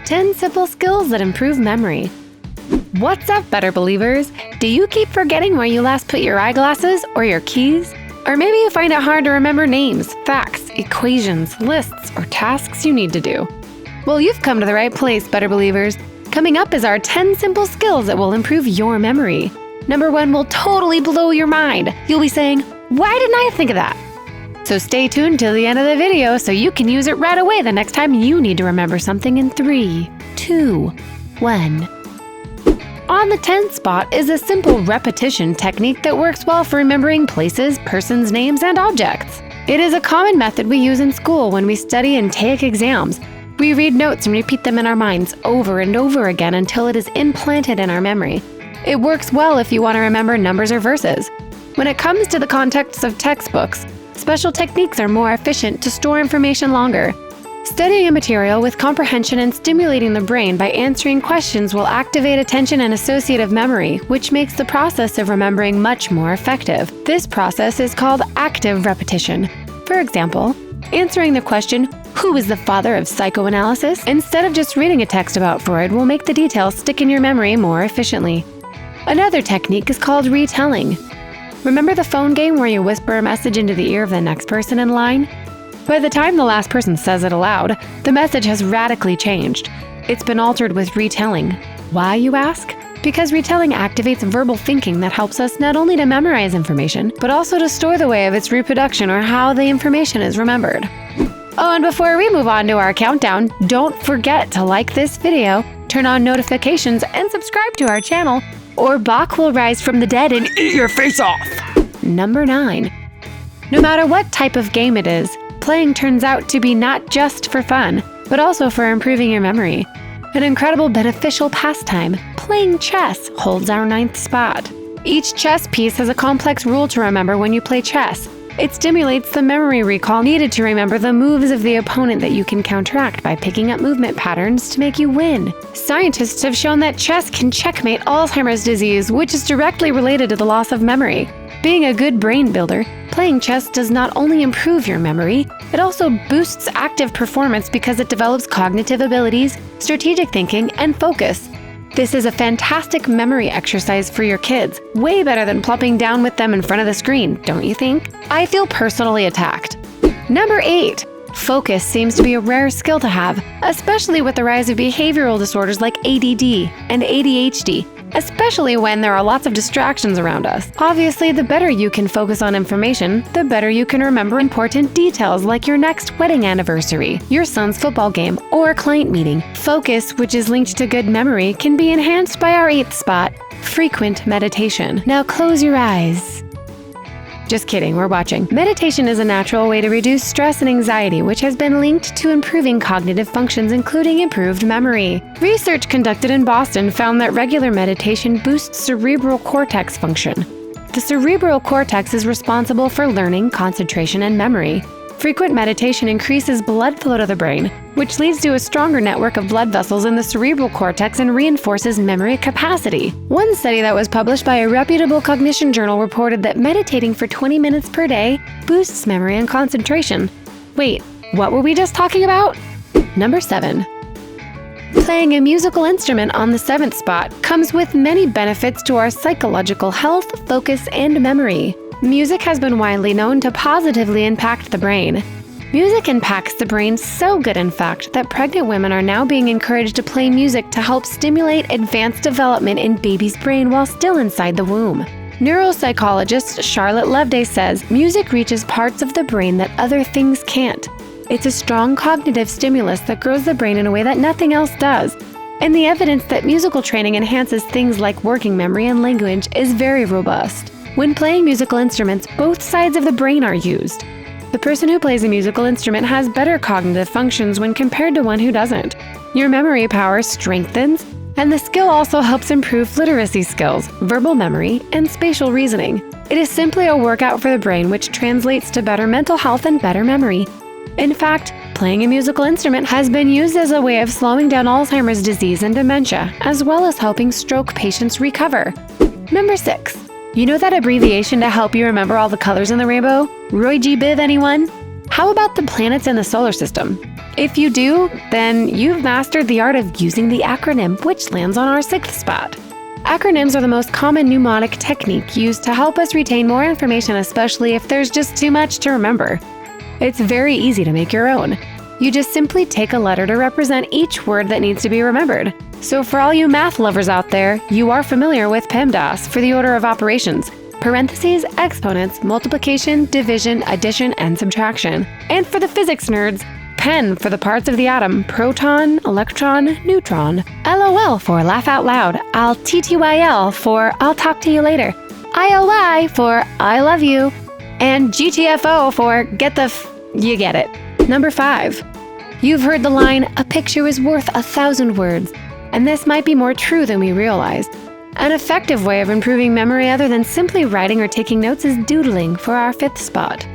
10 simple skills that improve memory. What's up, Better Believers? Do you keep forgetting where you last put your eyeglasses or your keys? Or maybe you find it hard to remember names, facts, equations, lists, or tasks you need to do. Well, you've come to the right place, Better Believers. Coming up is our 10 simple skills that will improve your memory. Number 1 will totally blow your mind. You'll be saying, why didn't I think of that? So stay tuned till the end of the video so you can use it right away the next time you need to remember something in 3, 2, 1. On the 10th spot is a simple repetition technique that works well for remembering places, persons, names, and objects. It is a common method we use in school when we study and take exams. We read notes and repeat them in our minds over and over again until it is implanted in our memory. It works well if you want to remember numbers or verses. When it comes to the contexts of textbooks, special techniques are more efficient to store information longer. Studying a material with comprehension and stimulating the brain by answering questions will activate attention and associative memory, which makes the process of remembering much more effective. This process is called active repetition. For example, answering the question, "Who is the father of psychoanalysis?" instead of just reading a text about Freud will make the details stick in your memory more efficiently. Another technique is called retelling. Remember the phone game where you whisper a message into the ear of the next person in line? By the time the last person says it aloud, the message has radically changed. It's been altered with retelling. Why, you ask? Because retelling activates verbal thinking that helps us not only to memorize information, but also to store the way of its reproduction or how the information is remembered. Oh, and before we move on to our countdown, don't forget to like this video, turn on notifications, and subscribe to our channel, or Bach will rise from the dead and eat your face off! Number 9. No matter what type of game it is, playing turns out to be not just for fun, but also for improving your memory. An incredible beneficial pastime, playing chess, holds our 9th spot. Each chess piece has a complex rule to remember when you play chess. It stimulates the memory recall needed to remember the moves of the opponent that you can counteract by picking up movement patterns to make you win. Scientists have shown that chess can checkmate Alzheimer's disease, which is directly related to the loss of memory. Being a good brain builder, playing chess does not only improve your memory, it also boosts active performance because it develops cognitive abilities, strategic thinking, and focus. This is a fantastic memory exercise for your kids, way better than plopping down with them in front of the screen, don't you think? I feel personally attacked. Number 8. Focus seems to be a rare skill to have, especially with the rise of behavioral disorders like ADD and ADHD, especially when there are lots of distractions around us. Obviously, the better you can focus on information, the better you can remember important details like your next wedding anniversary, your son's football game, or client meeting. Focus, which is linked to good memory, can be enhanced by our 8th spot, frequent meditation. Now close your eyes. Just kidding, we're watching. Meditation is a natural way to reduce stress and anxiety, which has been linked to improving cognitive functions, including improved memory. Research conducted in Boston found that regular meditation boosts cerebral cortex function. The cerebral cortex is responsible for learning, concentration, and memory. Frequent meditation increases blood flow to the brain, which leads to a stronger network of blood vessels in the cerebral cortex and reinforces memory capacity. One study that was published by a reputable cognition journal reported that meditating for 20 minutes per day boosts memory and concentration. Wait, what were we just talking about? Number 7. Playing a musical instrument on the 7th spot comes with many benefits to our psychological health, focus, and memory. Music has been widely known to positively impact the brain. Music impacts the brain so good, in fact, that pregnant women are now being encouraged to play music to help stimulate advanced development in baby's brain while still inside the womb. Neuropsychologist Charlotte Loveday says music reaches parts of the brain that other things can't. It's a strong cognitive stimulus that grows the brain in a way that nothing else does. And the evidence that musical training enhances things like working memory and language is very robust. When playing musical instruments, both sides of the brain are used. The person who plays a musical instrument has better cognitive functions when compared to one who doesn't. Your memory power strengthens, and the skill also helps improve literacy skills, verbal memory, and spatial reasoning. It is simply a workout for the brain, which translates to better mental health and better memory. In fact, playing a musical instrument has been used as a way of slowing down Alzheimer's disease and dementia, as well as helping stroke patients recover. Number 6. You know that abbreviation to help you remember all the colors in the rainbow? Roy G. Biv, anyone? How about the planets in the solar system? If you do, then you've mastered the art of using the acronym, which lands on our 6th spot. Acronyms are the most common mnemonic technique used to help us retain more information, especially if there's just too much to remember. It's very easy to make your own. You just simply take a letter to represent each word that needs to be remembered. So for all you math lovers out there, you are familiar with PEMDAS for the order of operations: parentheses, exponents, multiplication, division, addition, and subtraction. And for the physics nerds, PEN for the parts of the atom: proton, electron, neutron. LOL for laugh out loud. I'll TTYL for I'll talk to you later. IOI for I love you. And GTFO for get the you get it. Number 5. You've heard the line, "A picture is worth 1,000 words." And this might be more true than we realized. An effective way of improving memory other than simply writing or taking notes is doodling for our 5th spot.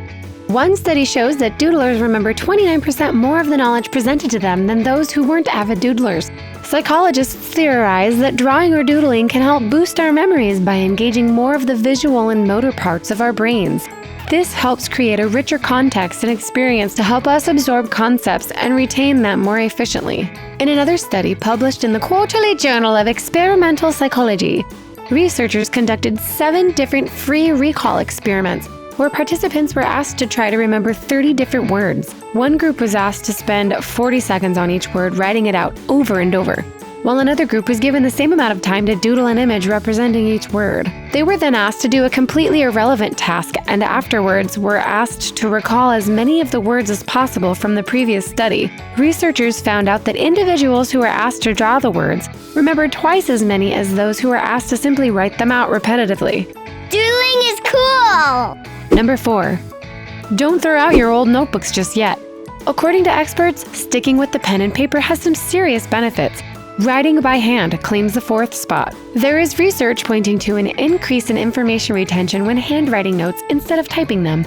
One study shows that doodlers remember 29% more of the knowledge presented to them than those who weren't avid doodlers. Psychologists theorize that drawing or doodling can help boost our memories by engaging more of the visual and motor parts of our brains. This helps create a richer context and experience to help us absorb concepts and retain them more efficiently. In another study published in the Quarterly Journal of Experimental Psychology, researchers conducted 7 different free recall experiments where participants were asked to try to remember 30 different words. One group was asked to spend 40 seconds on each word writing it out over and over, while another group was given the same amount of time to doodle an image representing each word. They were then asked to do a completely irrelevant task, and afterwards were asked to recall as many of the words as possible from the previous study. Researchers found out that individuals who were asked to draw the words remembered twice as many as those who were asked to simply write them out repetitively. Doodling is cool! Number 4. Don't throw out your old notebooks just yet. According to experts, sticking with the pen and paper has some serious benefits. Writing by hand claims the 4th spot. There is research pointing to an increase in information retention when handwriting notes instead of typing them.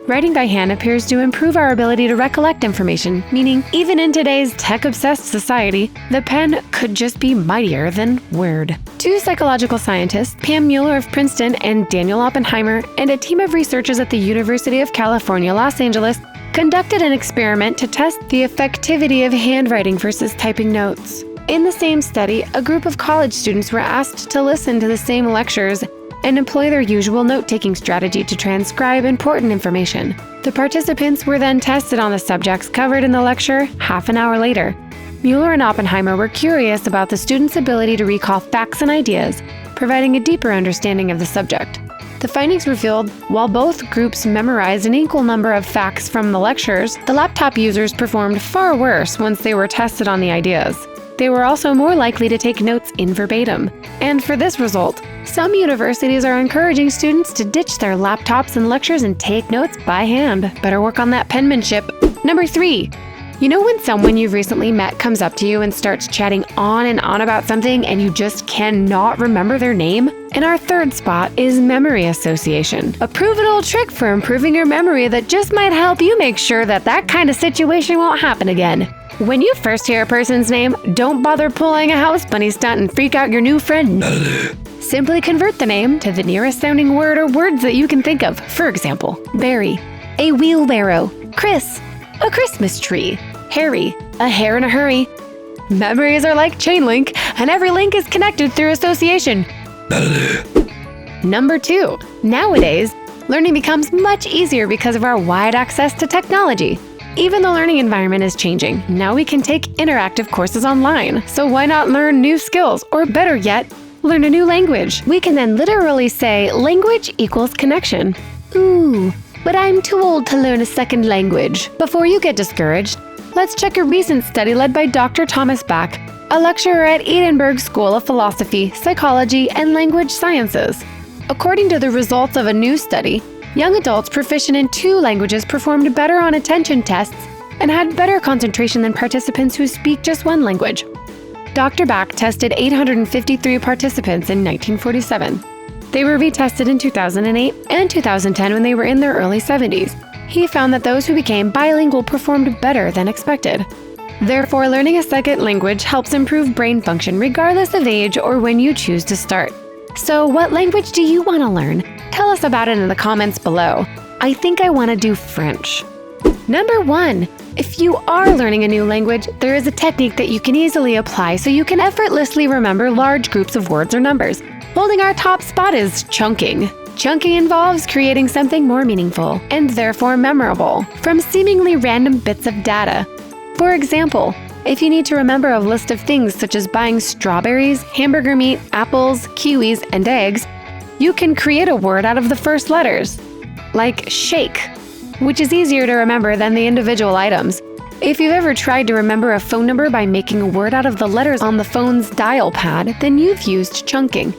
Writing by hand appears to improve our ability to recollect information, meaning even in today's tech-obsessed society, the pen could just be mightier than Word. 2 psychological scientists, Pam Mueller of Princeton and Daniel Oppenheimer, and a team of researchers at the University of California, Los Angeles, conducted an experiment to test the effectivity of handwriting versus typing notes. In the same study, a group of college students were asked to listen to the same lectures and employ their usual note-taking strategy to transcribe important information. The participants were then tested on the subjects covered in the lecture half an hour later. Mueller and Oppenheimer were curious about the students' ability to recall facts and ideas, providing a deeper understanding of the subject. The findings revealed while both groups memorized an equal number of facts from the lectures, the laptop users performed far worse once they were tested on the ideas. They were also more likely to take notes in verbatim. And for this result, some universities are encouraging students to ditch their laptops and lectures and take notes by hand. Better work on that penmanship. Number 3. You know when someone you've recently met comes up to you and starts chatting on and on about something and you just cannot remember their name? And our 3rd spot is memory association, a proven old trick for improving your memory that just might help you make sure that that kind of situation won't happen again. When you first hear a person's name, don't bother pulling a house bunny stunt and freak out your new friend. Simply convert the name to the nearest sounding word or words that you can think of. For example, Barry, a wheelbarrow; Chris, a Christmas tree; Harry, a hare in a hurry. Memories are like chain link, and every link is connected through association. Number 2. Nowadays, learning becomes much easier because of our wide access to technology. Even the learning environment is changing. Now we can take interactive courses online. So why not learn new skills? Or better yet, learn a new language. We can then literally say language equals connection. Ooh, but I'm too old to learn a second language. Before you get discouraged, let's check a recent study led by Dr. Thomas Bach, a lecturer at Edinburgh School of Philosophy, Psychology, and Language Sciences. According to the results of a new study, young adults proficient in 2 languages performed better on attention tests and had better concentration than participants who speak just 1 language. Dr. Bach tested 853 participants in 1947. They were retested in 2008 and 2010 when they were in their early 70s. He found that those who became bilingual performed better than expected. Therefore, learning a second language helps improve brain function regardless of age or when you choose to start. So what language do you want to learn? Tell us about it in the comments below. I think I want to do French. Number 1. If you are learning a new language, there is a technique that you can easily apply so you can effortlessly remember large groups of words or numbers. Holding our top spot is chunking. Chunking involves creating something more meaningful and therefore memorable from seemingly random bits of data. For example, if you need to remember a list of things such as buying strawberries, hamburger meat, apples, kiwis, and eggs, you can create a word out of the first letters, like shake, which is easier to remember than the individual items. If you've ever tried to remember a phone number by making a word out of the letters on the phone's dial pad, then you've used chunking.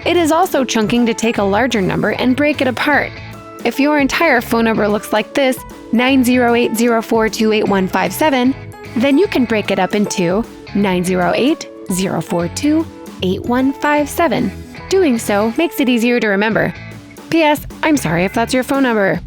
It is also chunking to take a larger number and break it apart. If your entire phone number looks like this, 908-042-8157, then you can break it up into 908-042-8157. Doing so makes it easier to remember. P.S. I'm sorry if that's your phone number.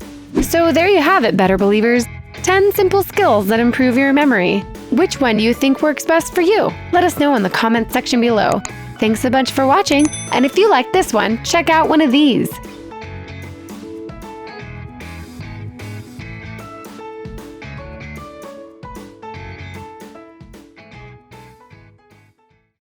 So there you have it, Better Believers. 10 simple skills that improve your memory. Which one do you think works best for you? Let us know in the comments section below. Thanks a bunch for watching, and if you like this one, check out one of these.